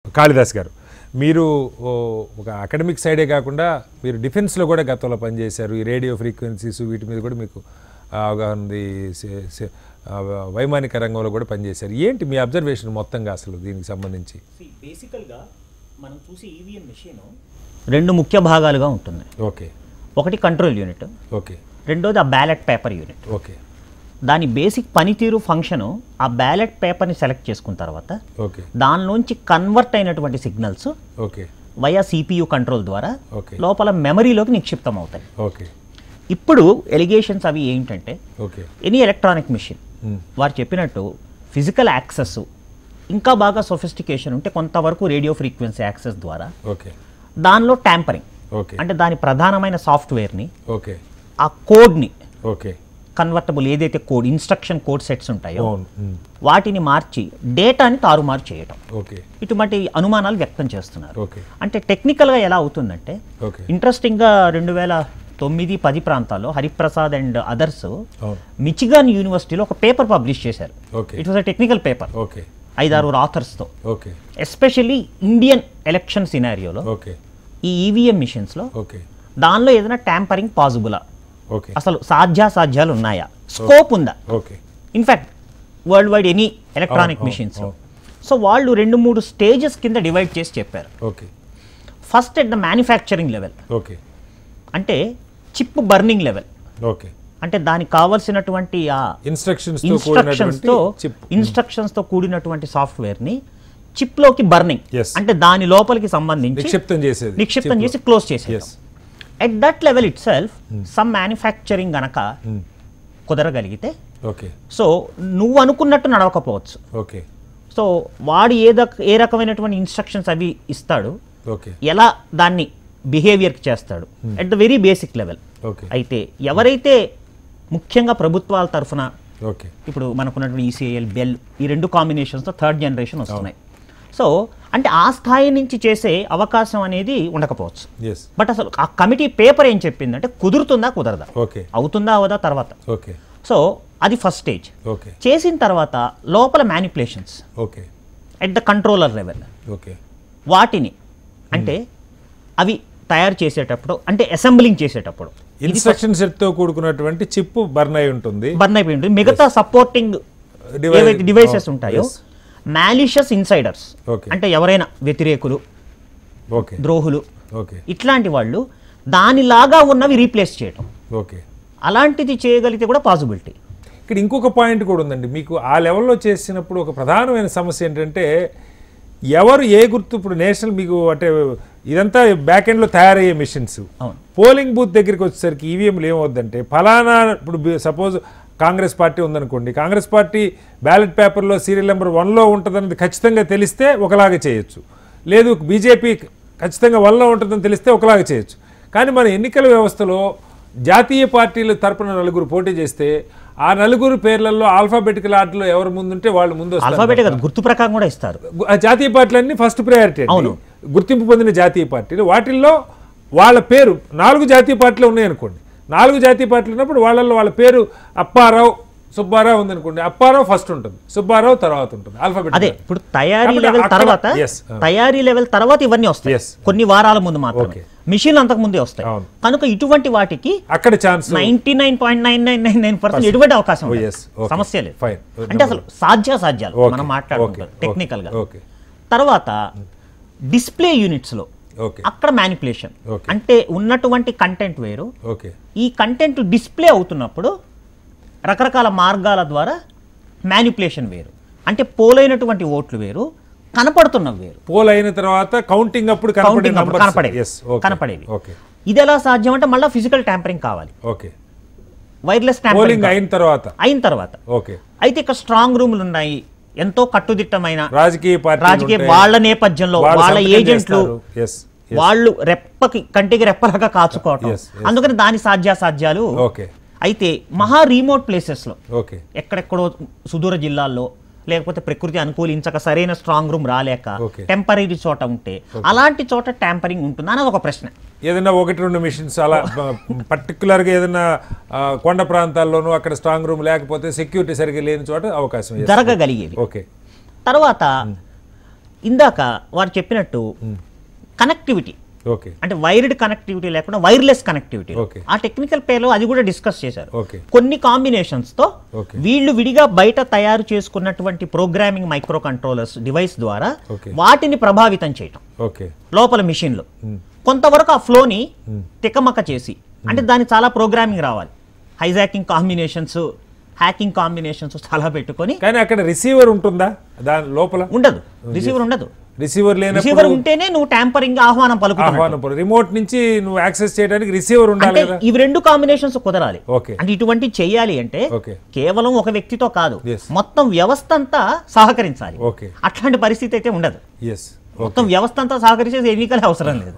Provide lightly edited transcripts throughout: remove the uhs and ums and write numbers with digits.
కాళిదాస్ గారు మీరు ఒక అకాడమిక్ సైడే కాకుండా మీరు డిఫెన్స్లో కూడా గతంలో పనిచేశారు. ఈ రేడియో ఫ్రీక్వెన్సీస్ వీటి మీద కూడా మీకు అవగాహన ఉంది. వైమానిక రంగంలో కూడా పనిచేశారు. ఏంటి మీ అబ్జర్వేషన్ మొత్తంగా అసలు దీనికి సంబంధించి? బేసికల్గా మనం చూసి ఈవీఎం మెషిన్ రెండు ముఖ్య భాగాలుగా ఉంటుంది. ఓకే, ఒకటి కంట్రోల్ యూనిట్, ఓకే, రెండోది ఆ బ్యాలెట్ పేపర్ యూనిట్. ఓకే, దాని బేసిక్ పనితీరు ఫంక్షను ఆ బ్యాలెట్ పేపర్ని సెలెక్ట్ చేసుకున్న తర్వాత ఓకే, దానిలోంచి కన్వర్ట్ అయినటువంటి signals okay, via CPU control ద్వారా ఓకే, లోపల మెమరీలోకి నిక్షిప్తం అవుతాయి. ఓకే. ఇప్పుడు ఎలిగేషన్స్ అవి ఏంటంటే, ఓకే, ఎనీ ఎలక్ట్రానిక్ మిషన్ వారు చెప్పినట్టు ఫిజికల్ యాక్సెస్ ఇంకా బాగా సొఫిస్టికేషన్ ఉంటే కొంతవరకు రేడియో ఫ్రీక్వెన్సీ యాక్సెస్ ద్వారా ఓకే, దానిలో ట్యాంపరింగ్ ఓకే, అంటే దాని ప్రధానమైన సాఫ్ట్వేర్ని ఓకే, ఆ కోడ్ని ఓకే, కన్వర్టబుల్ ఏదైతే కోడ్ ఇన్స్ట్రక్షన్ కోడ్ సెట్స్ ఉంటాయో వాటిని మార్చి డేటాని తారుమారు చేయటం, ఓకే, ఇటువంటి అనుమానాలు వ్యక్తం చేస్తున్నారు. ఓకే, అంటే టెక్నికల్గా ఎలా అవుతుందంటే, ఓకే, ఇంట్రెస్టింగ్గా 2009-10 ప్రాంతాల్లో హరిప్రసాద్ అండ్ అదర్స్ అవును, మిచిగాన్ యూనివర్సిటీలో ఒక పేపర్ పబ్లిష్ చేశారు. Okay, it was a technical paper, okay, 5-6 ఆథర్స్తో. ఓకే, ఎస్పెషల్లీ ఇండియన్ ఎలక్షన్ సినారియోలో ఓకే, ఈ ఈవీఎం మిషన్స్లో ఓకే, దానిలో ఏదైనా ట్యాంపరింగ్ పాసిబులా, ఓకే, అసలు సాధ్యాసాధ్యాలు ఉన్నాయా, స్కోప్ ఉందా, okay, in fact world wide any electronic మిషన్స్లో. సో వాళ్ళు 2-3 స్టేజెస్ కింద డివైడ్ చేసి చెప్పారు. Okay, first at the manufacturing level, okay, అంటే చిప్ బర్నింగ్ లెవెల్, ఓకే, అంటే దానికి కావాల్సినటువంటి ఆ ఇన్స్ట్రక్షన్స్తో కూడినటువంటి సాఫ్ట్వేర్ని చిప్లోకి బర్నింగ్, అంటే దాని లోపలికి సంబంధించి నిక్షిప్తం చేసి క్లోజ్ చేసేది. At that level it self some manufacturing గనక కుదరగలిగితే, సో నువ్వు అనుకున్నట్టు నడవకపోవచ్చు. ఓకే, సో వాడు ఏ రకమైనటువంటి ఇన్స్ట్రక్షన్స్ అవి ఇస్తాడు, ఓకే, ఎలా దాన్ని బిహేవియర్కి చేస్తాడు at the very basic level. అయితే ఎవరైతే ముఖ్యంగా ప్రభుత్వాల తరఫున, ఓకే, ఇప్పుడు మనకున్నటువంటి ఈసీఐఎల్, బెల్, ఈ 2 కాంబినేషన్స్తో 3rd జనరేషన్ వస్తున్నాయి. సో అంటే ఆ స్థాయి నుంచి చేసే అవకాశం అనేది ఉండకపోవచ్చు. బట్ అసలు ఆ కమిటీ పేపర్ ఏం చెప్పిందంటే కుదురుతుందా కుదరదా, అవుతుందా అవదా తర్వాత. సో అది ఫస్ట్ స్టేజ్. చేసిన తర్వాత లోపల manipulations at the controller level, వాటిని అంటే అవి తయారు చేసేటప్పుడు, అంటే అసెంబ్లింగ్ చేసేటప్పుడు ఇన్స్ట్రక్షన్ సెట్ తో కూడుకున్నటువంటి చిప్ బర్న్ అయిపోయి ఉంటుంది. మిగతా సపోర్టింగ్ డివైసెస్ ఉంటాయో మ్యాలిషియస్ ఇన్సైడర్స్, అంటే ఎవరైనా వ్యతిరేకులు, ద్రోహులు, ఇట్లాంటి వాళ్ళు దానిలాగా ఉన్నవి రీప్లేస్ చేయటం, అలాంటిది చేయగలిగితే కూడా పాసిబిలిటీ. ఇక్కడ ఇంకొక పాయింట్ కూడా ఉందండి. మీకు ఆ లెవెల్లో చేసినప్పుడు ఒక ప్రధానమైన సమస్య ఏంటంటే, ఎవరు ఏ గుర్తు, ఇప్పుడు నేషనల్ మీకు అంటే ఇదంతా బ్యాక్ ఎండ్లో తయారయ్యే మిషన్స్, పోలింగ్ బూత్ దగ్గరికి వచ్చేసరికి ఈవీఎంలు ఏమవుద్దంటే, ఫలానా ఇప్పుడు సపోజ్ కాంగ్రెస్ పార్టీ ఉందనుకోండి, కాంగ్రెస్ పార్టీ బ్యాలెట్ పేపర్లో సీరియల్ నెంబర్ 1లో ఉంటుందన్నది ఖచ్చితంగా తెలిస్తే ఒకలాగా చేయొచ్చు, లేదు బీజేపీ ఖచ్చితంగా 1లో ఉంటుందని తెలిస్తే ఒకలాగా చేయొచ్చు. కానీ మన ఎన్నికల వ్యవస్థలో జాతీయ పార్టీల తరపున 4 పోటీ చేస్తే ఆ 4 పేర్లలో ఆల్ఫాబెటికల్ ఆర్డర్లో ఎవరు ముందుంటే వాళ్ళు ముందు వస్తారు. గుర్తు ప్రకారం కూడా ఇస్తారు. జాతీయ పార్టీలన్నీ ఫస్ట్ ప్రయారిటీ, గుర్తింపు పొందిన జాతీయ పార్టీలు. వాటిల్లో వాళ్ళ పేరు 4 జాతీయ పార్టీలు ఉన్నాయనుకోండి, 4 జాతీయ పార్టీలు ఉన్నప్పుడు వాళ్ళల్లో వాళ్ళ పేరు అప్పారావు, సుబ్బారావు ఉందనుకోండి, అప్పారావు ఫస్ట్ ఉంటుంది, సుబ్బారావు తర్వాత ఉంటుంది ఆల్ఫాబెట్. అదే ఇప్పుడు తయారీ లెవెల్ తర్వాత ఇవన్నీ వస్తాయి, కొన్ని వారాల ముందు మాత్రమే. మిషన్ అంతకు ముందే వస్తాయి కనుక ఇటువంటి వాటికి అక్కడ ఛాన్స్ 99.9999% ఎటువంటి అవకాశం సమస్య లేదు. అంటే అసలు సాధ్యాలు మనం మాట్లాడుకుంటాం టెక్నికల్ గా. తర్వాత డిస్ప్లే యూనిట్స్ లో అక్కడ మ్యానిపులేషన్, అంటే ఉన్నటువంటి కంటెంట్ వేరు, ఈ కంటెంట్ డిస్ప్లే అవుతున్నప్పుడు రకరకాల మార్గాల ద్వారా మ్యానిపులేషన్ వేరు, అంటే పోలైనటువంటి ఓట్లు వేరు, కనపడుతున్నవి వేరు. పోల్ అయిన తర్వాత కౌంటింగ్ అప్పుడు కనపడేవి. ఇది ఎలా సాధ్యం అంటే మళ్ళీ ఫిజికల్ ట్యాంపరింగ్ కావాలి, వైర్లెస్ ట్యాంపరింగ్ అయిన తర్వాత. అయితే ఇక్కడ స్ట్రాంగ్ రూమ్లు ఉన్నాయి, ఎంతో కట్టుదిట్టమైన రాజకీయ వాళ్ళ నేపథ్యంలో వాళ్ళ ఏజెంట్లు, వాళ్ళు కంటికి రెప్పలాగా కాచుకోవటం, అందుకని దాని సాధ్యాలు. అయితే మహా రీమోట్ ప్లేసెస్లో, ఎక్కడెక్కడో సుదూర జిల్లాల్లో, లేకపోతే ప్రకృతి అనుకూలించక సరైన స్ట్రాంగ్ రూమ్ రాలేక టెంపరీ చోట ఉంటే అలాంటి చోట ట్యాంపరింగ్ ఉంటుందా అనేది ఒక ప్రశ్న. ఏదైనా 1-2 మిషన్స్ అలా పర్టికులర్గా ఏదైనా కొండ ప్రాంతాల్లోనూ అక్కడ స్ట్రాంగ్ రూమ్ లేకపోతే సెక్యూరిటీ సరిగ్గా లేని చోట అవకాశం జరగగలిగేది. తర్వాత ఇందాక వారు చెప్పినట్టు కనెక్టివిటీ, ఓకే, అంటే వైర్డ్ కనెక్టివిటీ లేకుండా వైర్లెస్ కనెక్టివిటీ, ఆ టెక్నికల్ పేర్లో అది కూడా డిస్కస్ చేశారు. కొన్ని కాంబినేషన్స్ తో వీళ్ళు విడిగా బయట తయారు చేసుకున్నటువంటి ప్రోగ్రామింగ్ మైక్రో కంట్రోలర్స్ డివైస్ ద్వారా వాటిని ప్రభావితం చేయటం లోపల మిషన్ లో కొంతవరకు ఆ ఫ్లోని తికమక చేసి, అంటే దానికి చాలా ప్రోగ్రామింగ్ రావాలి, హైజాకింగ్ కాంబినేషన్స్, హ్యాకింగ్ కాంబినేషన్స్ చాలా పెట్టుకొని. కానీ అక్కడ రిసీవర్ ఉంటుందా దాని లోపల? ఉండదు, రిసీవర్ ఉండదు. రిసీవర్ ఉంటేనే నువ్వు ట్యాంపరింగ్ ఆహ్వానం పలుకుతావు. రిమోట్ నుంచి నువ్వు యాక్సెస్ చేయడానికి రిసీవర్ ఉండాలి కదా. ఇవి రెండు కాంబినేషన్స్ కుదరాలి. అంటే ఇటువంటి చెయ్యాలి అంటే కేవలం ఒక వ్యక్తితో కాదు, మొత్తం వ్యవస్థ అంతా సహకరించాలి. అట్లాంటి పరిస్థితి అయితే ఉండదు. మొత్తం వ్యవస్థ అంతా సహకరించేది ఎన్నికలే అవసరం లేదు.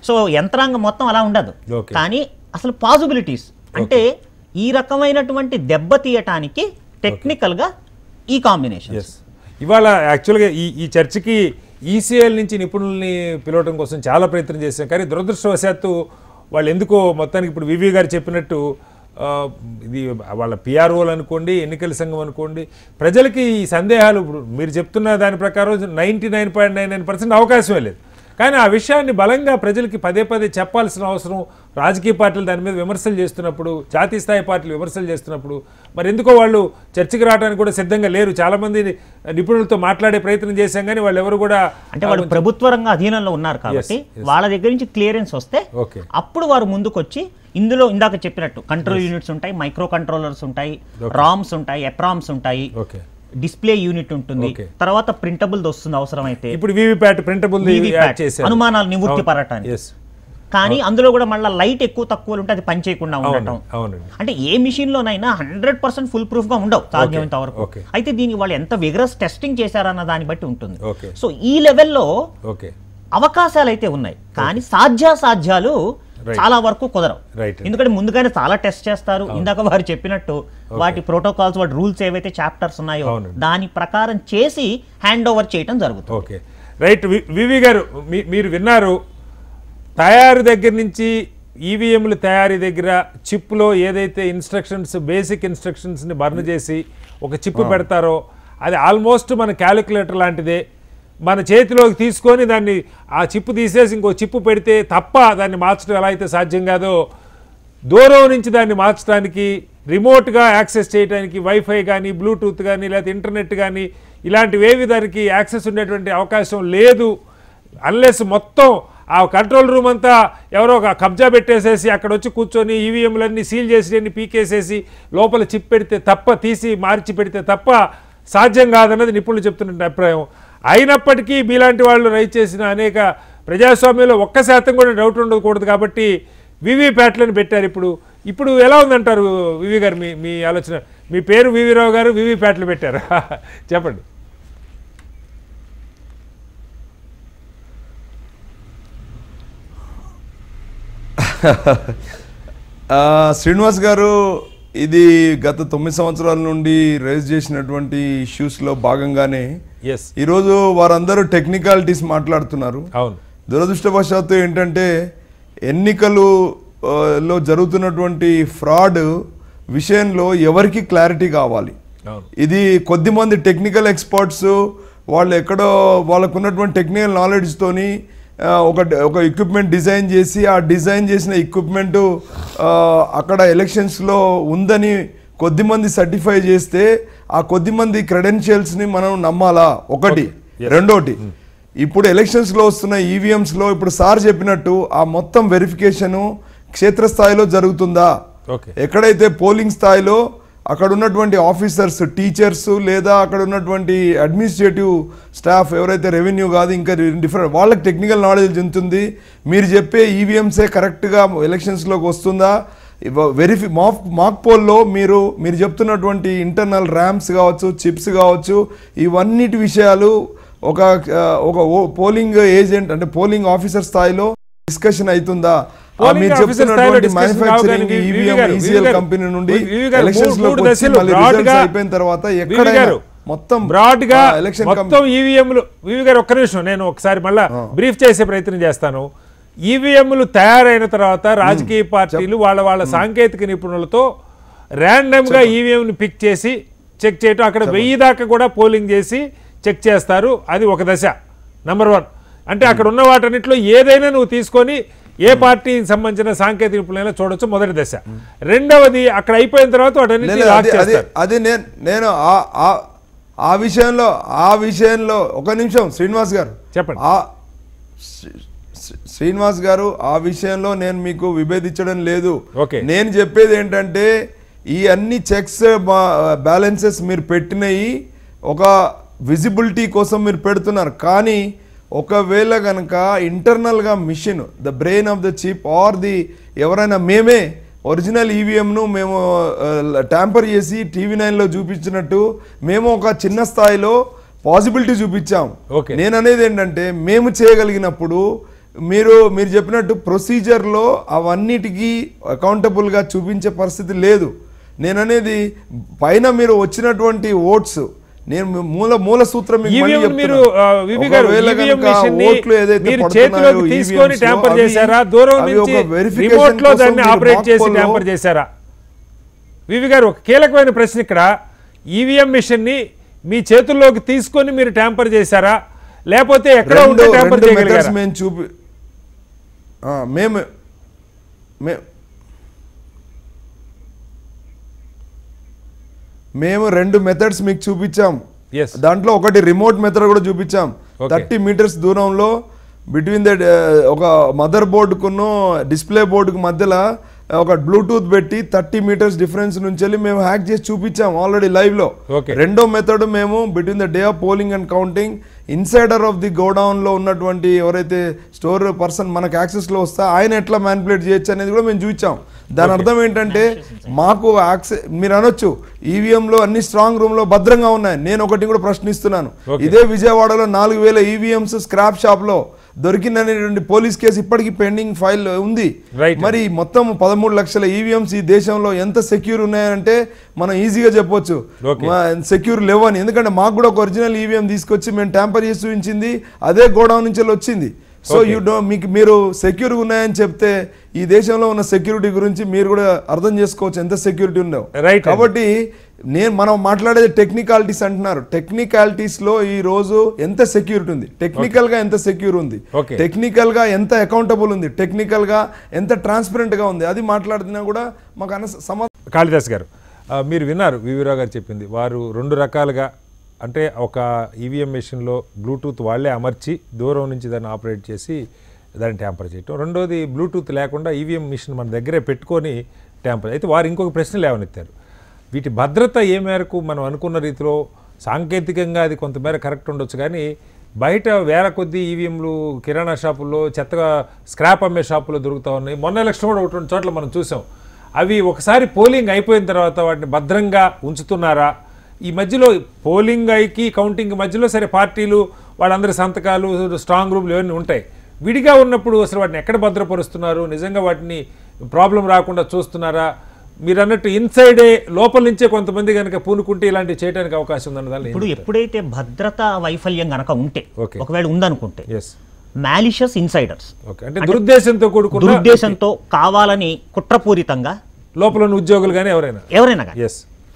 సో యంత్రాంగం మొత్తం అలా ఉండదు. కానీ అసలు పాసిబిలిటీస్ అంటే ఈ రకమైనటువంటి దెబ్బ తీయటానికి టెక్నికల్ గా ఈ కాంబినేషన్. ఇవాళ యాక్చువల్గా ఈ చర్చకి ఈసీఎల్ నుంచి నిపుణుల్ని పిలవడం కోసం చాలా ప్రయత్నం చేశాం, కానీ దురదృష్టవశాత్తు వాళ్ళు ఎందుకో మొత్తానికి ఇప్పుడు వివి గారు చెప్పినట్టు ఇది వాళ్ళ పిఆర్ఓలు అనుకోండి, ఎన్నికల సంఘం అనుకోండి, ప్రజలకి ఈ సందేహాలు ఇప్పుడు మీరు చెప్తున్న దాని ప్రకారం 99.99% అవకాశమే లేదు. కానీ ఆ విషయాన్ని బలంగా ప్రజలకి పదే పదే చెప్పాల్సిన అవసరం, రాజకీయ పార్టీలు దాని మీద విమర్శలు చేస్తున్నప్పుడు, జాతీయ స్థాయి పార్టీలు విమర్శలు చేస్తున్నప్పుడు మరి ఎందుకో వాళ్ళు చర్చకి రావడానికి కూడా సిద్ధంగా లేరు. చాలామంది నిపుణులతో మాట్లాడే ప్రయత్నం చేశాం, కానీ వాళ్ళు ఎవరు కూడా, అంటే వాళ్ళు ప్రభుత్వ రంగ అధీనంలో ఉన్నారు కాబట్టి వాళ్ళ దగ్గర నుంచి క్లియరెన్స్ వస్తే అప్పుడు వారు ముందుకొచ్చి ఇందులో ఇందాక చెప్పినట్టు కంట్రోల్ యూనిట్స్ ఉంటాయి, మైక్రో కంట్రోలర్స్ ఉంటాయి, రామ్స్ ఉంటాయి, ఎప్రామ్స్ ఉంటాయి, డిస్ప్లే యూనిట్ ఉంటుంది, తర్వాత ప్రింటబుల్ వస్తుంది అవసరమైతే. ఇప్పుడు వివిప్యాట్ ప్రింటబుల్ అనుమానాలు నివృత్తి పడటానికి. కానీ అందులో కూడా మళ్ళీ లైట్ ఎక్కువ తక్కువ ఉంటే అది పని చేయకుండా ఉండటం. అంటే ఏ మిషన్ లోనైనా 100% ఫుల్ ప్రూఫ్ గా ఉండవు సాధ్యమైనంత వరకు. అయితే దీనికి వాళ్ళు ఎంత విగరస్ టెస్టింగ్ చేశారన్న దాన్ని బట్టి ఉంటుంది. సో ఈ లెవెల్లో అవకాశాలు అయితే ఉన్నాయి, కానీ సాధ్యాసాధ్యాలు చాలా వరకు కుదరవు. ఎందుకంటే ముందుగానే చాలా టెస్ట్ చేస్తారు. ఇందాక వారు చెప్పినట్టు వాటి ప్రోటోకాల్స్, వాటి రూల్స్ ఏవైతే చాప్టర్స్ ఉన్నాయో దాని ప్రకారం చేసి హ్యాండ్ ఓవర్ చేయడం జరుగుతుంది. Okay, right. వివి గారు, మీరు విన్నారు, తయారు దగ్గర నుంచి ఈవీఎంలు తయారీ దగ్గర చిప్లో ఏదైతే ఇన్స్ట్రక్షన్స్, బేసిక్ ఇన్స్ట్రక్షన్స్ని బర్న్ చేసి ఒక చిప్ పెడతారో అది ఆల్మోస్ట్ మన క్యాలిక్యులేటర్ లాంటిదే. మన చేతిలోకి తీసుకొని దాన్ని ఆ చిప్పు తీసేసి ఇంకో చిప్పు పెడితే తప్ప దాన్ని మార్చడం ఎలా అయితే సాధ్యం కాదో, దూరం నుంచి దాన్ని మార్చడానికి, రిమోట్గా యాక్సెస్ చేయడానికి వైఫై కానీ, బ్లూటూత్ కానీ, లేకపోతే ఇంటర్నెట్ కానీ ఇలాంటివేవి దానికి యాక్సెస్ ఉండేటువంటి అవకాశం లేదు. అన్లెస్ మొత్తం ఆ కంట్రోల్ రూమ్ అంతా ఎవరో ఒక కబ్జా పెట్టేసేసి అక్కడ వచ్చి కూర్చొని ఈవీఎంలన్నీ సీల్ చేసి పీకేసేసి లోపల చిప్ పెడితే తప్ప, తీసి మార్చి పెడితే తప్ప సాధ్యం కాదన్నది నిపుణులు చెప్తున్న అభిప్రాయం. అయినప్పటికీ మీలాంటి వాళ్ళు రైజ్ చేసిన అనేక ప్రజాస్వామ్యంలో 1% కూడా డౌట్ ఉండకూడదు కాబట్టి వివిప్యాట్లను పెట్టారు. ఇప్పుడు ఎలా ఉందంటారు వివి గారు మీ ఆలోచన? మీ పేరు వివి రావు గారు, వివిప్యాట్లు పెట్టారు, చెప్పండి. శ్రీనివాస్ గారు, ఇది గత 9 సంవత్సరాల నుండి రైజ్ చేసినటువంటి ఇష్యూస్లో భాగంగానే ఈరోజు వారందరూ టెక్నికాలిటీస్ మాట్లాడుతున్నారు. దురదృష్టవశాత్తు ఏంటంటే ఎన్నికలలో జరుగుతున్నటువంటి ఫ్రాడ్ విషయంలో ఎవరికి క్లారిటీ కావాలి. ఇది కొద్దిమంది టెక్నికల్ ఎక్స్పర్ట్స్ వాళ్ళు ఎక్కడో వాళ్ళకున్నటువంటి టెక్నికల్ నాలెడ్జ్తోని ఒక ఎక్విప్మెంట్ డిజైన్ చేసి ఆ డిజైన్ చేసిన ఎక్విప్మెంటు అక్కడ ఎలక్షన్స్లో ఉందని కొద్దిమంది సర్టిఫై చేస్తే ఆ కొద్దిమంది క్రెడెన్షియల్స్ని మనం నమ్మాలా? ఒకటి. రెండోటి, ఇప్పుడు ఎలక్షన్స్లో వస్తున్న ఈవీఎంస్లో ఇప్పుడు సార్ చెప్పినట్టు ఆ మొత్తం వెరిఫికేషను క్షేత్రస్థాయిలో జరుగుతుందా? ఎక్కడైతే పోలింగ్ స్థాయిలో అక్కడ ఉన్నటువంటి ఆఫీసర్స్, టీచర్స్ లేదా అక్కడ ఉన్నటువంటి అడ్మినిస్ట్రేటివ్ స్టాఫ్ ఎవరైతే రెవెన్యూ కాదు ఇంకా డిఫరెంట్ వాళ్ళకి టెక్నికల్ నాలెడ్జ్ ఉంటుంది, మీరు చెప్పే ఈవీఎంసే కరెక్ట్గా ఎలక్షన్స్లోకి వస్తుందా? మాక్ పోల్లో మీరు చెప్తున్నటువంటి ఇంటర్నల్ ర్యామ్స్ కావచ్చు, చిప్స్ కావచ్చు, ఇవన్నిటి విషయాలు ఒక పోలింగ్ ఏజెంట్ అంటే పోలింగ్ ఆఫీసర్ స్థాయిలో డిస్కషన్ అవుతుందా? మీరు చెప్తున్నటువంటి మ్యానుఫ్యాక్చరింగ్ ఈవీఎం ఈసీఎల్ కంపెనీ నుండి ఎలక్షన్స్ లో అయిపోయిన తర్వాత ఎక్కడైనా మొత్తం బ్రాడ్ గా మొత్తం ఈవీఎంలు. వివి గారు ఒక్క నిమిషం, నేను ఒకసారి మళ్ళా బ్రీఫ్ చేసే ప్రయత్నం చేస్తాను. ఈవీఎంలు తయారైన తర్వాత రాజకీయ పార్టీలు వాళ్ళ సాంకేతిక నిపుణులతో ర్యాండమ్ గా ఈవీఎంని పిక్ చేసి చెక్ చేయటం, అక్కడ 1000 దాకా కూడా పోలింగ్ చేసి చెక్ చేస్తారు. అది ఒక దశ. నంబర్ 1. అంటే అక్కడ ఉన్న వాటన్నిటిలో ఏదైనా నువ్వు తీసుకొని ఏ పార్టీకి సంబంధించిన సాంకేతిక నిపుణులైనా చూడొచ్చు, మొదటి దశ. రెండవది అక్కడ అయిపోయిన తర్వాత అది నేను ఆ విషయంలో ఒక నిమిషం శ్రీనివాస్ గారు చెప్పండి. శ్రీనివాస్ గారు ఆ విషయంలో నేను మీకు విభేదించడం లేదు. నేను చెప్పేది ఏంటంటే ఈ అన్ని చెక్స్ బ్యాలెన్సెస్ మీరు పెట్టినవి ఒక విజిబిలిటీ కోసం మీరు పెడుతున్నారు. కానీ ఒకవేళ కనుక ఇంటర్నల్గా machine the brain of the chip or the ఎవరైనా మేమే ఒరిజినల్ ఈవీఎంను మేము ట్యాంపర్ చేసి TV9లో చూపించినట్టు మేము ఒక చిన్న స్థాయిలో పాసిబిలిటీ చూపించాం. నేను అనేది ఏంటంటే మేము చేయగలిగినప్పుడు మీరు చెప్పినట్టు ప్రొసీజర్లో అవన్నిటికీ అకౌంటబుల్గా చూపించే పరిస్థితి లేదు. నేను అనేది పైన మీరు వచ్చినటువంటి ఓట్స్ నేను మూల సూత్రం వివి గారు, ఒక కీలకమైన ప్రశ్న ఇక్కడ. ఈవీఎం మిషన్ ని మీ చేతుల్లోకి తీసుకొని మీరు ట్యాంపర్ చేశారా, లేకపోతే ఎక్కడ ఉంటే ట్యాంపర్ చేయగలిగారా? మేము 2 మెథడ్స్ మీకు చూపించాం. దాంట్లో ఒకటి రిమోట్ మెథడ్ కూడా చూపించాం. 30 మీటర్స్ దూరంలో బిట్వీన్ ద ఒక మదర్ బోర్డుకును డిస్ప్లే బోర్డుకు మధ్యలో ఒక బ్లూటూత్ పెట్టి 30 మీటర్స్ డిఫరెన్స్ నుంచి వెళ్ళి మేము హ్యాక్ చేసి చూపించాం ఆల్రెడీ లైవ్ లో. రెండో మెథడ్ మేము between the day of polling and counting insider of the godown లో ఉన్నటువంటి ఎవరైతే స్టోర్ పర్సన్ మనకు యాక్సెస్ లో వస్తా ఆయన ఎట్లా మ్యానిపులేట్ చేయొచ్చు అనేది కూడా మేము చూపించాం. దాని అర్థం ఏంటంటే మాకు యాక్సెస్ మీరు అనొచ్చు ఈవీఎంలో అన్ని స్ట్రాంగ్ రూమ్ లో భద్రంగా ఉన్నాయి. నేను ఒకటి కూడా ప్రశ్నిస్తున్నాను. ఇదే విజయవాడలో 4000 ఈవీఎంస్ స్క్రాప్ షాప్ లో దొరికిందనేటువంటి పోలీస్ కేసు ఇప్పటికీ పెండింగ్ ఫైల్ ఉంది. మరి మొత్తం 13 లక్షల ఈవీఎంస్ ఈ దేశంలో ఎంత సెక్యూర్ ఉన్నాయంటే మనం ఈజీగా చెప్పొచ్చు సెక్యూర్ లేవని. ఎందుకంటే మాకు కూడా ఒక ఒరిజినల్ ఈవీఎం తీసుకొచ్చి మేము ట్యాంపర్ చేసి చూపించింది అదే గోడౌన్ నుంచి వచ్చింది. సో మీరు సెక్యూర్ ఉన్నాయని చెప్తే ఈ దేశంలో ఉన్న సెక్యూరిటీ గురించి మీరు కూడా అర్థం చేసుకోవచ్చు ఎంత సెక్యూరిటీ ఉందో. కాబట్టి మనం మాట్లాడేది టెక్నికాలిటీస్ అంటున్నారు. టెక్నికాలిటీస్ లో ఈ రోజు ఎంత సెక్యూరిటీ ఉంది, టెక్నికల్ గా ఎంత సెక్యూర్ ఉంది, టెక్నికల్ గా ఎంత అకౌంటబుల్ ఉంది, టెక్నికల్ గా ఎంత ట్రాన్స్పరెంట్ గా ఉంది, అది మాట్లాడుతున్నా కూడా మాకు కాళిదాస్ గారు మీరు విన్నారు వివిరావు గారు చెప్పింది. వారు 2 రకాలుగా అంటే ఒక ఈవీఎం మెషిన్లో బ్లూటూత్ వాళ్ళే అమర్చి దూరం నుంచి దాన్ని ఆపరేట్ చేసి దాన్ని ట్యాంపర్ చేయటం, రెండోది బ్లూటూత్ లేకుండా ఈవీఎం మిషన్ మన దగ్గరే పెట్టుకొని ట్యాంపర్. అయితే వారు ఇంకొక ప్రశ్న లేవనెత్తారు. వీటి భద్రత ఏ మేరకు మనం అనుకున్న రీతిలో సాంకేతికంగా అది కొంతమేర కరెక్ట్ ఉండొచ్చు, కానీ బయట వేల కొద్ది ఈవీఎంలు కిరాణా షాపుల్లో చెత్తగా స్క్రాప్ అమ్మే షాపుల్లో దొరుకుతూ ఉన్నాయి. మొన్న ఎలక్షన్ కూడా ఒకటి చోట్ల మనం చూసాం. అవి ఒకసారి పోలింగ్ అయిపోయిన తర్వాత వాటిని భద్రంగా ఉంచుతున్నారా? ఈ మధ్యలో పోలింగ్ అయికి కౌంటింగ్ మధ్యలో సరే పార్టీలు వాళ్ళందరి సంతకాలు స్ట్రాంగ్ రూమ్లు ఇవన్నీ ఉంటాయి. విడిగా ఉన్నప్పుడు అసలు వాటిని ఎక్కడ భద్రపరుస్తున్నారు? నిజంగా వాటిని ప్రాబ్లం రాకుండా చూస్తున్నారా? మీరు అన్నట్టు ఇన్సైడే లోపల నుంచే కొంతమంది కనుక పూనుకుంటే ఇలాంటివి చేయడానికి అవకాశం ఉందన్నదాన్ని. ఇప్పుడు ఎప్పుడైతే భద్రతా వైఫల్యం కనుక ఉంటే, ఒకవేళ ఉందనుకుంటే మాలిషియస్ ఇన్సైడర్స్ అంటే దురుద్దేశంతో కావాలని కుట్రపూరితంగా లోపల ఉద్యోగులు కానీ ఎవరైనా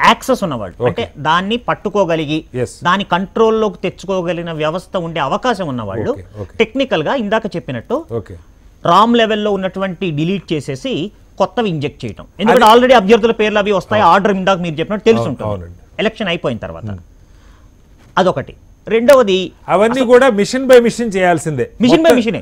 యాక్సెస్ ఉన్నవాళ్ళు, అంటే దాన్ని పట్టుకోగలిగి దాని కంట్రోల్లోకి తెచ్చుకోగలిగిన వ్యవస్థ ఉండే అవకాశం ఉన్నవాళ్ళు టెక్నికల్ గా ఇందాక చెప్పినట్టు రామ్ లెవెల్లో ఉన్నటువంటి డిలీట్ చేసేసి కొత్తవి ఇంజెక్ట్ చేయటం. ఎందుకంటే ఆల్రెడీ అభ్యర్థుల పేర్లు అవి వస్తాయి, ఆర్డర్ ఇందాక మీరు చెప్పినట్టు తెలుసుంటుంది ఎలక్షన్ అయిపోయిన తర్వాత. అదొకటి. రెండవది అవన్నీ కూడా మిషన్ బై మిషన్ చేయాల్సిందే. మిషన్ బై మిషనే,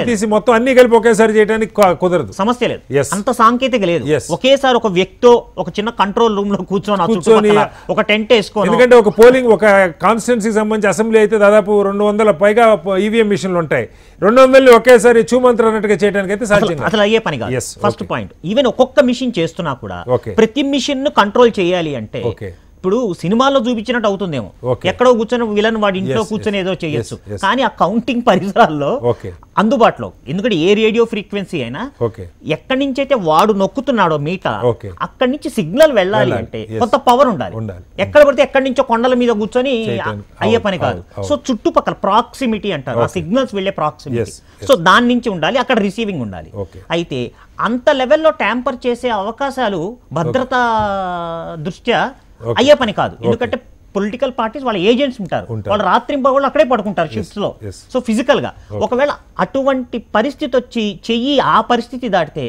తీసి మొత్తం అన్ని కలిపి ఒకేసారి చేయడానికి కుదరదు, సమస్య లేదు, అంత సాంకేతిక లేదు. ఒకేసారి ఒక వ్యక్తితో ఒక చిన్న కంట్రోల్ రూమ్ లో కూర్చొని ఒక టెంట్ వేసుకోవాలి. ఎందుకంటే ఒక పోలింగ్ ఒక కాన్స్టిట్యున్సీకి సంబంధించి అసెంబ్లీ అయితే దాదాపు 200 పైగా ఈవీఎం మిషన్లు ఉంటాయి. 200 ఒకేసారి చూమంత్రం అన్నట్టుగా చేయడానికి అయితే సాధ్యం అసలు అయ్యే పని కాదు. ఫస్ట్ పాయింట్, ఈవెన్ ఒక్కొక్క మిషన్ చేస్తున్నా కూడా ప్రతి మిషన్ ను కంట్రోల్ చేయాలి అంటే ఇప్పుడు సినిమాల్లో చూపించినట్టు అవుతుందేమో, ఎక్కడో కూర్చొని విలన్ వాడి ఇంట్లో కూర్చొని ఏదో చేయొచ్చు, కానీ ఆ కౌంటింగ్ పరిసరాల్లో అందుబాటులో, ఎందుకంటే ఏ రేడియో ఫ్రీక్వెన్సీ అయినా ఎక్కడి నుంచి అయితే వాడు నొక్కుతున్నాడో మీట అక్కడి నుంచి సిగ్నల్ వెళ్ళాలి అంటే కొంత పవర్ ఉండాలి. ఎక్కడ పడితే ఎక్కడి నుంచో కొండల మీద కూర్చొని అయ్యే పని కాదు. సో చుట్టుపక్కల ప్రాక్సిమిటీ అంటారు, ఆ సిగ్నల్స్ వెళ్లే ప్రాక్సిమిటీ, సో దాని నుంచి ఉండాలి, అక్కడ రిసీవింగ్ ఉండాలి. అయితే అంత లెవెల్లో ట్యాంపర్ చేసే అవకాశాలు భద్రతా దృష్ట్యా అయ్యే పని కాదు. ఎందుకంటే పొలిటికల్ పార్టీస్ వాళ్ళ ఏజెంట్స్ ఉంటారు, వాళ్ళు రాత్రింబగళ్ళు అక్కడే పడుకుంటారు షిఫ్ట్స్ లో. సో ఫిజికల్ గా ఒకవేళ అటువంటి పరిస్థితి వచ్చి చెయ్యి ఆ పరిస్థితి దాటితే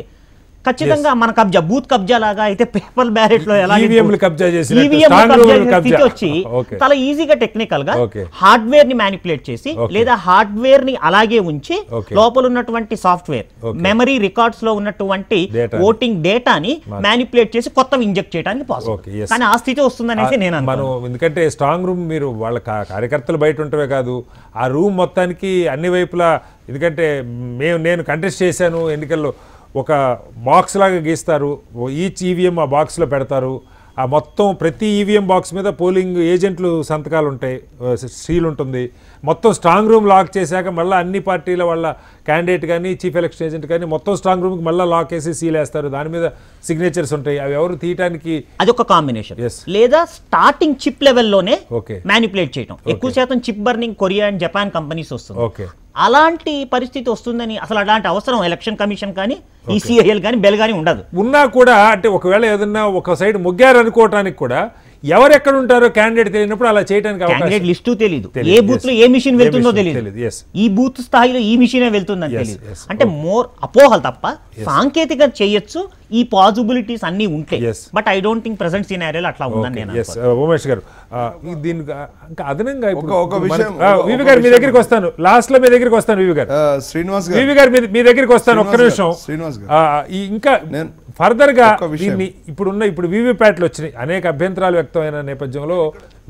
ఖచ్చితంగా మన కబ్జా, బూత్ కబ్జా లాగా అయితే పేపర్ బ్యాలెట్ లో ఎలా స్థితి వచ్చి చాలా ఈజీగా టెక్నికల్ గా హార్డ్వేర్ ని మ్యానిపులేట్ చేసి లేదా హార్డ్వేర్ ని అలాగే ఉంచి లోపల ఉన్నటువంటి సాఫ్ట్వేర్ మెమరీ రికార్డ్స్ లో ఉన్నటువంటి ఓటింగ్ డేటాని మ్యానిపులేట్ చేసి కొత్తవి ఇంజెక్ట్ చేయడానికి పాసిబుల్. కానీ ఆ స్థితి వస్తుందనేసి నేను మనం, ఎందుకంటే స్ట్రాంగ్ రూమ్ మీరు వాళ్ళ కార్యకర్తలు బయట ఉంటవే కాదు, ఆ రూమ్ మొత్తానికి అన్ని వైపులా, ఎందుకంటే నేను కంటెస్ట్ చేశాను ఎన్నికల్లో, ఒక బాక్స్ లాగా గీస్తారు, ఈచ్ ఈవీఎం ఆ బాక్స్లో పెడతారు, ఆ మొత్తం ప్రతి ఈవీఎం బాక్స్ మీద పోలింగ్ ఏజెంట్లు సంతకాలు ఉంటాయి, సీల్ ఉంటుంది, మొత్తం స్ట్రాంగ్ రూమ్ లాక్ చేశాక మళ్ళీ అన్ని పార్టీల వాళ్ళ క్యాండిడేట్ కానీ చీఫ్ ఎలక్షన్ ఏజెంట్ కానీ మొత్తం స్ట్రాంగ్ రూమ్కి మళ్ళీ లాక్ వేసి సీల్ వేస్తారు, దాని మీద సిగ్నేచర్స్ ఉంటాయి, అవి ఎవరు తీయటానికి అదొక కాంబినేషన్. లేదా స్టార్టింగ్ చిప్ లెవెల్లోనే మ్యానిపులేట్ చేయడం, ఎక్కువ శాతం chip burning Korea and Japan companies వస్తుంది. అలాంటి పరిస్థితి వస్తుందని అసలు అలాంటి అవసరం ఎలక్షన్ కమిషన్ కానీ ఈసీఐఎల్ కానీ బెల్ కానీ ఉండదు. ఉన్నా కూడా అంటే ఒకవేళ ఏదన్నా ఒక సైడ్ ముగ్గారు అనుకోవటానికి కూడా ఎవరు ఎక్కడ ఉంటారో క్యాండిడేట్ తెలియనప్పుడు అలా చేయడానికి క్యాండిడేట్ లిస్టు తెలియదు, ఏ బూత్ లో ఏ మిషన్ వెళ్తుందో తెలియదు, ఈ బూత్ స్థాయిలో ఈ మిషనే వెళ్తుందని తెలియదు. అంటే మోర్ అపోహలు తప్ప సాంకేతిక చేయొచ్చు, ఈ పాసిబిలిటీస్ అన్ని ఉంటాయి. But I don't think present సినారియోలో అట్లా ఉందని నేను. ఉమేష్ గారు దీనికి ఇంకా అదనంగా వివి గారు మీ దగ్గరికి వస్తాను, లాస్ట్ లో మీ దగ్గరికి వస్తాను వివి గారు, శ్రీనివాస్ వివి గారు మీ దగ్గరికి వస్తాను ఒక్క నిమిషం. ఇంకా ఫర్దర్ గా దీన్ని ఇప్పుడు వీవీప్యాట్లు వచ్చినాయి, అనేక అభ్యంతరాలు వ్యక్తమైన నేపథ్యంలో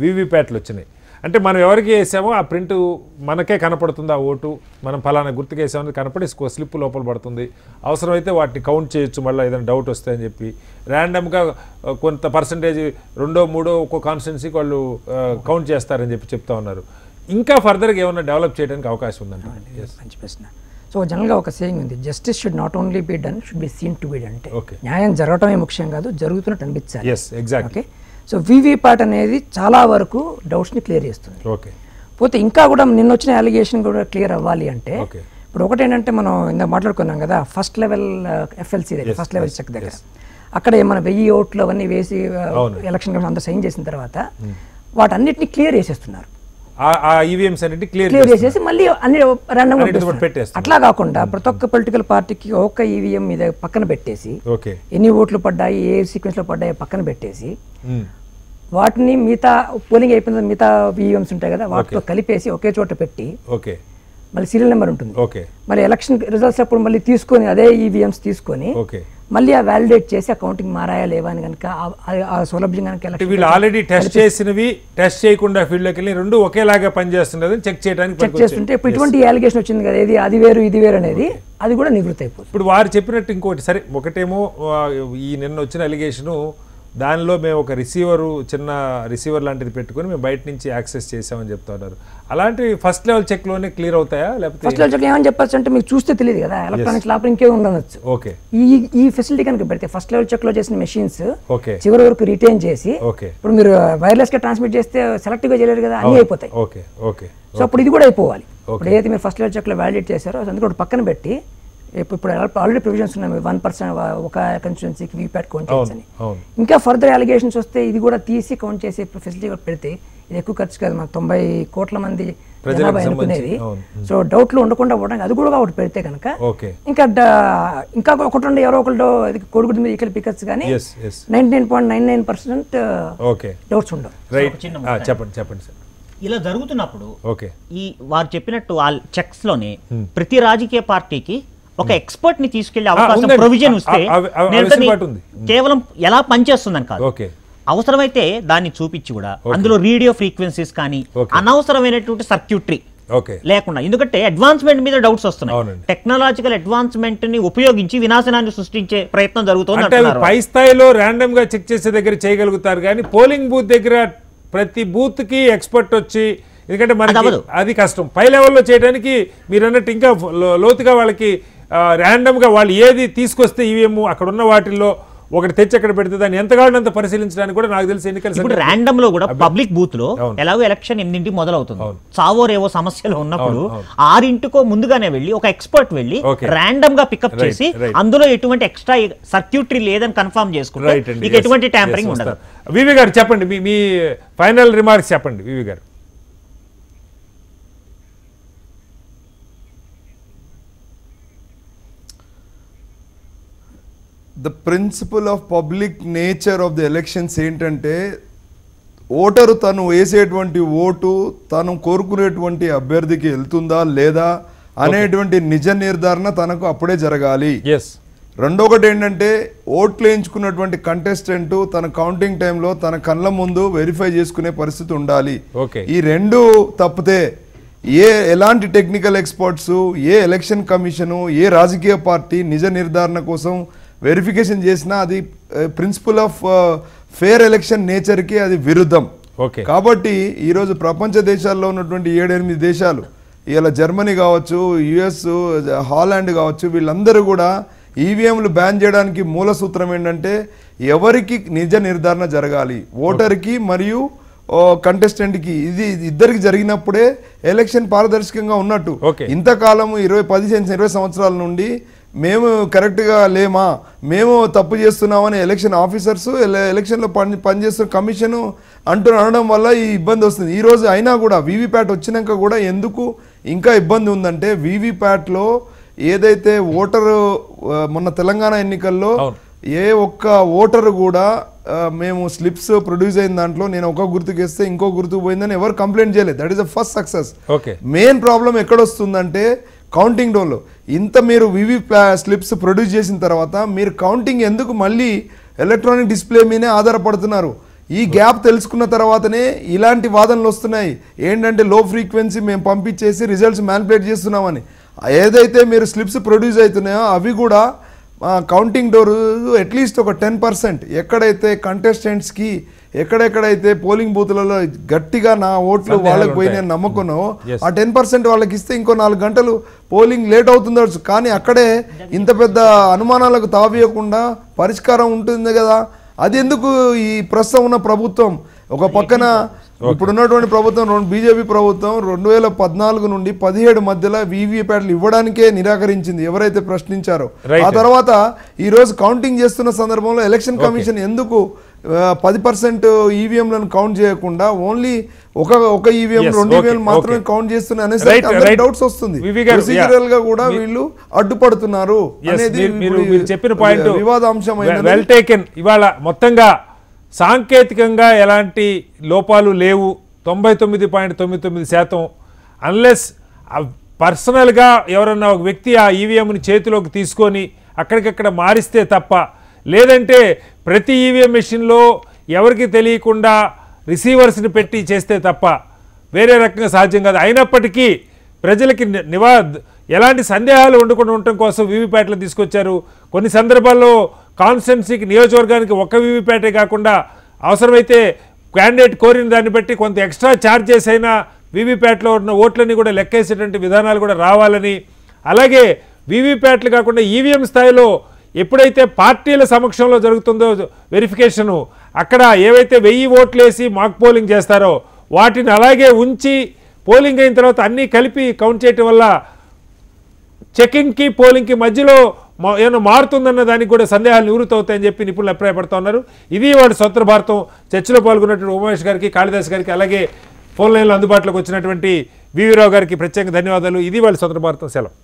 వీవీప్యాట్లు వచ్చినాయి. అంటే మనం ఎవరికి వేసామో ఆ ప్రింట్ మనకే కనపడుతుంది, ఆ ఓటు మనం ఫలానా గుర్తుకు వేసామని కనపడి స్లిప్ లోపల పడుతుంది, అవసరమైతే వాటిని కౌంట్ చేయొచ్చు మళ్ళీ ఏదైనా డౌట్ వస్తాయని చెప్పి ర్యాండమ్గా కొంత పర్సంటేజ్ 2, 3 ఒక్కో కాన్స్టిట్యున్సీకి వాళ్ళు కౌంట్ చేస్తారని చెప్పి చెప్తా ఉన్నారు. ఇంకా ఫర్దర్గా ఏమైనా డెవలప్ చేయడానికి అవకాశం ఉందండి? మంచి ప్రశ్న. సో జనరల్గా ఒక సేయింగ్ ఉంది, justice should not only be done, should be seen to be done. అంటే న్యాయం జరగటమే ముఖ్యం కాదు, జరుగుతున్నట్టు అనిపించాలి. ఓకే, సో వీవీప్యాట్ అనేది చాలా వరకు డౌట్స్ని క్లియర్ చేస్తుంది. ఓకే, పోతే ఇంకా కూడా నిన్న వచ్చిన అలిగేషన్ కూడా క్లియర్ అవ్వాలి అంటే ఇప్పుడు ఒకటి ఏంటంటే మనం ఇందాక మాట్లాడుకున్నాం కదా, ఫస్ట్ లెవెల్ ఎఫ్ఎల్సీ దగ్గర, ఫస్ట్ లెవెల్ చెక్ దగ్గర అక్కడ ఏమైనా 1000 ఓట్లు అవన్నీ వేసి ఎలక్షన్ కమిషన్ అంతా సైన్ చేసిన తర్వాత వాటన్నిటిని క్లియర్ చేసేస్తున్నారు. క్లియర్ చేసేసి మళ్ళీ అన్ని అట్లా కాకుండా ప్రతి ఒక్క పొలిటికల్ పార్టీకి ఒక ఈవీఎం మీద పక్కన పెట్టేసి ఎన్ని ఓట్లు పడ్డాయి, ఏ సీక్వెన్స్ లో పడ్డాయి పక్కన పెట్టేసి వాటిని మిగతా పోలింగ్ అయిపోయిన మిగతా ఈవీఎంస్ ఉంటాయి కదా వాటితో కలిపేసి ఒకే చోట పెట్టి మళ్ళీ సీరియల్ నెంబర్ ఉంటుంది, మళ్ళీ ఎలక్షన్ రిజల్ట్స్ అప్పుడు మళ్ళీ తీసుకొని అదే ఈవీఎంస్ తీసుకొని మళ్ళీ ఆ వ్యాలిడేట్ చేసి అకౌంటింగ్ మారాయా లేవా అని కనుక ఆ సౌలభ్యం కనుక వీళ్ళు ఆల్రెడీ టెస్ట్ చేసినవి టెస్ట్ చేయకుండా ఫీల్డ్లోకి వెళ్ళి రెండు ఒకేలాగా పనిచేస్తున్నది చెక్ చేయడానికి చెక్ చేస్తుంటే ఇప్పుడు ఇటువంటి అలిగేషన్ వచ్చింది కదా, ఏది అది వేరు ఇది వేరు అనేది అది కూడా నివృత్తి అయిపోతుంది. ఇప్పుడు వారు చెప్పినట్టు ఇంకోటి సరే, ఒకటేమో ఈ నిన్న వచ్చిన అలిగేషను దానిలో మేము ఒక చిన్న రిసీవర్ లాంటిది పెట్టుకుని మేము బయట నుంచి యాక్సెస్ చేసామని చెప్తా ఉన్నారు. అలాంటివి ఫస్ట్ లెవెల్ చెక్ లోనే క్లియర్ అవుతాయా లేకపోతే ఫస్ట్ లెవెల్ చెక్ ఏమని చెప్పచ్చు అంటే మీకు చూస్తే తెలియదు కదా, ఎలక్ట్రానిక్స్ లోపల ఇంకే ఉండవచ్చు. ఓకే, ఈ ఫెసిలిటీ కనుక పెడితే ఫస్ట్ లెవెల్ చెక్ లో చేసిన మెషిన్స్ చివరి వరకు రిటైన్ చేసి ఇప్పుడు మీరు వైర్లెస్ గా ట్రాన్స్మిట్ చేస్తే సెలెక్టివ్ గా చేయలేరు కదా, అన్ని అయిపోతాయి. ఓకే ఓకే, సో అప్పుడు ఇది కూడా అయిపోవాలి. ఇప్పుడు ఏదైతే మీరు ఫస్ట్ లెవెల్ చెక్ లో వ్యాలిడేట్ చేశారో అందుకు పక్కన పెట్టి ఇప్పుడు ఆల్రెడీ ప్రొవిజన్స్ ఉన్నాయి 1% ఒక కన్స్టిట్యున్సీకి వీప్యాట్ కౌంట్ చేయొచ్చని. ఇంకా ఫర్దర్ అలిగేషన్స్ వస్తే ఇది కూడా తీసి కౌంట్ చేసే ఫెసిలిటీ పెడితే ఇది ఎక్కువ ఖర్చు కాదు, మన 90 కోట్ల మంది జనాభా ఎన్నుకునేది. సో డౌట్లు ఉండకుండా పోవడానికి అది కూడా ఒకటి పెడితే కనుక ఇంకా ఒకటి ఉండే ఎవరో ఒకళ్ళు కోడిగుడ్డు మీద ఈకలు పికచ్చు కానీ 99.99% డౌట్స్ ఉండవు. చెప్పండి సార్. ఇలా జరుగుతున్నప్పుడు ఈ వారు చెప్పినట్టు ఆ చెక్స్ లోనే ప్రతి రాజకీయ పార్టీకి ఒక ఎక్స్పర్ట్ ని తీసుకెళ్లే అవకాశం ప్రొవిజన్ వస్తే కేవలం ఎలా పనిచేస్తుందని కాదు, అవసరమైతే దాన్ని చూపించి కూడా అందులో రేడియో ఫ్రీక్వెన్సీస్ కానీ అనవసరమైనటువంటి సర్క్యూటరీ లేకుండా, ఎందుకంటే అడ్వాన్స్మెంట్ మీద డౌట్స్ వస్తున్నాయి, టెక్నాలజికల్ అడ్వాన్స్మెంట్ ని ఉపయోగించి వినాశనాన్ని సృష్టించే ప్రయత్నం జరుగుతుంది. పై స్థాయిలో ర్యాండమ్ గా చెక్ చేసే దగ్గర చేయగలుగుతారు కానీ పోలింగ్ బూత్ దగ్గర ప్రతి బూత్ కి ఎక్స్పర్ట్ వచ్చి, ఎందుకంటే మనకి అది కష్టం. పై లెవెల్లో చేయడానికి మీరు అన్నట్టు ఇంకా లోతుగా వాళ్ళకి ర్యాండమ్గా వాళ్ళు ఏది తీసుకొస్తే ఈవీఎం అక్కడ ఉన్న వాటిల్లో ఒకటి తెచ్చి అక్కడ పెడితే దాన్ని ఎంతగానో అంత పరిశీలించడానికి కూడా నాకు తెలిసి ఎన్నికలు ర్యాండమ్ లో కూడా పబ్లిక్ బూత్ లో ఎలాగో ఎలక్షన్ 8కి మొదలవుతుంది, చావోరేవో సమస్యలు ఉన్నప్పుడు 6ంటికో ముందుగానే వెళ్ళి ఒక ఎక్స్పర్ట్ వెళ్ళి ర్యాండమ్ గా పికప్ చేసి అందులో ఎటువంటి ఎక్స్ట్రా సర్క్యూటరీ లేదని కన్ఫర్మ్ చేసుకుంటే ఇక ఎటువంటి ట్యాంపరింగ్ ఉండదు. వివి గారు చెప్పండి, మీ ఫైనల్ రిమార్క్స్ చెప్పండి వివి గారు. The principle of public nature of the elections ఏంటంటే ఓటరు తను వేసేటువంటి ఓటు తను కోరుకునేటువంటి అభ్యర్థికి వెళ్తుందా లేదా అనేటువంటి నిజ నిర్ధారణ తనకు అప్పుడే జరగాలి. రెండొకటి ఏంటంటే ఓట్లు వేయించుకున్నటువంటి కంటెస్టెంట్ తన కౌంటింగ్ టైంలో తన కళ్ళ ముందు వెరిఫై చేసుకునే పరిస్థితి ఉండాలి. ఈ రెండు తప్పితే ఎలాంటి టెక్నికల్ ఎక్స్పర్ట్స్, ఏ ఎలక్షన్ కమిషను, ఏ రాజకీయ పార్టీ నిజ నిర్ధారణ కోసం వెరిఫికేషన్ చేసినా అది ప్రిన్సిపల్ ఆఫ్ ఫేర్ ఎలక్షన్ నేచర్కి అది విరుద్ధం. కాబట్టి ఈరోజు ప్రపంచ దేశాల్లో ఉన్నటువంటి 7-8 దేశాలు, ఇలా జర్మనీ కావచ్చు, యుఎస్, హాలాండ్ కావచ్చు, వీళ్ళందరూ కూడా ఈవీఎంలు బ్యాన్ చేయడానికి మూల సూత్రం ఏంటంటే ఎవరికి నిజ నిర్ధారణ జరగాలి, ఓటర్కి మరియు కంటెస్టెంట్కి. ఇది ఇద్దరికి జరిగినప్పుడే ఎలక్షన్ పారదర్శకంగా ఉన్నట్టు. ఇంతకాలం 15-20 సంవత్సరాల నుండి మేము కరెక్ట్గా లేమా, మేము తప్పు చేస్తున్నామని ఎలక్షన్ ఆఫీసర్స్, ఎలక్షన్లో పనిచేస్తున్న కమిషను అనడం వల్ల ఈ ఇబ్బంది వస్తుంది. ఈరోజు అయినా కూడా వీవీప్యాట్ వచ్చినాక కూడా ఎందుకు ఇంకా ఇబ్బంది ఉందంటే వీవీప్యాట్లో ఏదైతే ఓటరు మొన్న తెలంగాణ ఎన్నికల్లో ఏ ఒక్క ఓటరు కూడా మేము స్లిప్స్ ప్రొడ్యూస్ అయిన దాంట్లో నేను ఒక గుర్తుకేస్తే ఇంకో గుర్తుకు పోయిందని ఎవరు కంప్లైంట్ చేయలేదు. That is the first success. Main problem ఎక్కడొస్తుందంటే కౌంటింగ్ డోన్లో ఇంత మీరు వివి స్లిప్స్ ప్రొడ్యూస్ చేసిన తర్వాత మీరు కౌంటింగ్ ఎందుకు మళ్ళీ ఎలక్ట్రానిక్ డిస్ప్లే మీదే ఆధారపడుతున్నారు? ఈ గ్యాప్ తెలుసుకున్న తర్వాతనే ఇలాంటి వాదనలు వస్తున్నాయి. ఏంటంటే లో ఫ్రీక్వెన్సీ మేము పంపించేసి రిజల్ట్స్ మ్యానిపులేట్ చేస్తున్నామని. ఏదైతే మీరు స్లిప్స్ ప్రొడ్యూస్ అవుతున్నాయో అవి కూడా కౌంటింగ్ డోర్ అట్లీస్ట్ ఒక 10% ఎక్కడైతే కంటెస్టెంట్స్కి ఎక్కడెక్కడైతే పోలింగ్ బూత్లలో గట్టిగా నా ఓట్లు వాళ్ళకి పోయిన నమ్మకనో ఆ 10% వాళ్ళకి ఇస్తే ఇంకో 4 గంటలు పోలింగ్ లేట్ అవుతుండొచ్చు. కానీ అక్కడే ఇంత పెద్ద అనుమానాలకు తావియకుండా పరిష్కారం ఉంటుంది కదా. అది ఎందుకు ఈ ప్రస్తుతం ఉన్న ప్రభుత్వం ఒక పక్కన ఇప్పుడున్నటువంటి ప్రభుత్వం బీజేపీ ప్రభుత్వం 2014 నుండి 17 మధ్యలో వీవీప్యాట్లు ఇవ్వడానికే నిరాకరించింది ఎవరైతే ప్రశ్నించారో. ఆ తర్వాత ఈ రోజు కౌంటింగ్ చేస్తున్న సందర్భంలో ఎలక్షన్ కమిషన్ ఎందుకు 10% ఈవీఎంలను కౌంట్ చేయకుండా ఓన్లీ ఒక ఈవీఎం 2 ఈవీఎం మాత్రమే కౌంట్ చేస్తున్నా అనేసి డౌట్స్ వస్తుంది. ప్రొసీజరల్ గా కూడా వీళ్ళు అడ్డుపడుతున్నారు అనేది చెప్పిన పాయింట్ వివాదాంశం. ఇవాళ మొత్తంగా సాంకేతికంగా ఎలాంటి లోపాలు లేవు 99.99%. అన్లెస్ పర్సనల్గా ఎవరన్నా ఒక వ్యక్తి ఆ ఈవీఎంని చేతిలోకి తీసుకొని అక్కడికక్కడ మారిస్తే తప్ప, లేదంటే ప్రతి ఈవీఎం మెషిన్లో ఎవరికి తెలియకుండా రిసీవర్స్ని పెట్టి చేస్తే తప్ప వేరే రకంగా సాధ్యం కాదు. అయినప్పటికీ ప్రజలకి ఎలాంటి సందేహాలు ఉండకుండా ఉండటం కోసం వీవీప్యాట్లు తీసుకొచ్చారు. కొన్ని సందర్భాల్లో కాన్స్టిట్యున్సీకి, నియోజకవర్గానికి ఒక్క వీవీప్యాటే కాకుండా అవసరమైతే క్యాండిడేట్ కోరిన దాన్ని బట్టి కొంత ఎక్స్ట్రా ఛార్జెస్ అయినా వీవీప్యాట్లో ఉన్న ఓట్లని కూడా లెక్కేసేటువంటి విధానాలు కూడా రావాలని, అలాగే వీవీప్యాట్లు కాకుండా ఈవీఎం స్థాయిలో ఎప్పుడైతే పార్టీల సమక్షంలో జరుగుతుందో వెరిఫికేషను, అక్కడ ఏవైతే 1000 ఓట్లు వేసి మాక్ పోలింగ్ చేస్తారో వాటిని అలాగే ఉంచి పోలింగ్ అయిన తర్వాత అన్నీ కలిపి కౌంట్ చేయటం వల్ల చెకింగ్కి పోలింగ్కి మధ్యలో ఏమైనా మారుతుందన్న దానికి కూడా సందేహాలు నివృత్తి అవుతాయని చెప్పి నిపుణులు అభిప్రాయపడుతూ ఉన్నారు. ఇది వాడు స్వతంత్ర భారతం చర్చలో పాల్గొన్నటువంటి ఉమేష్ గారికి, కాళిదాస్ గారికి, అలాగే ఫోన్ లైన్లో అందుబాటులోకి వచ్చినటువంటి వివిరావు గారికి ప్రత్యేక ధన్యవాదాలు. ఇది వాళ్ళ స్వతంత్ర భారతం సెలవు.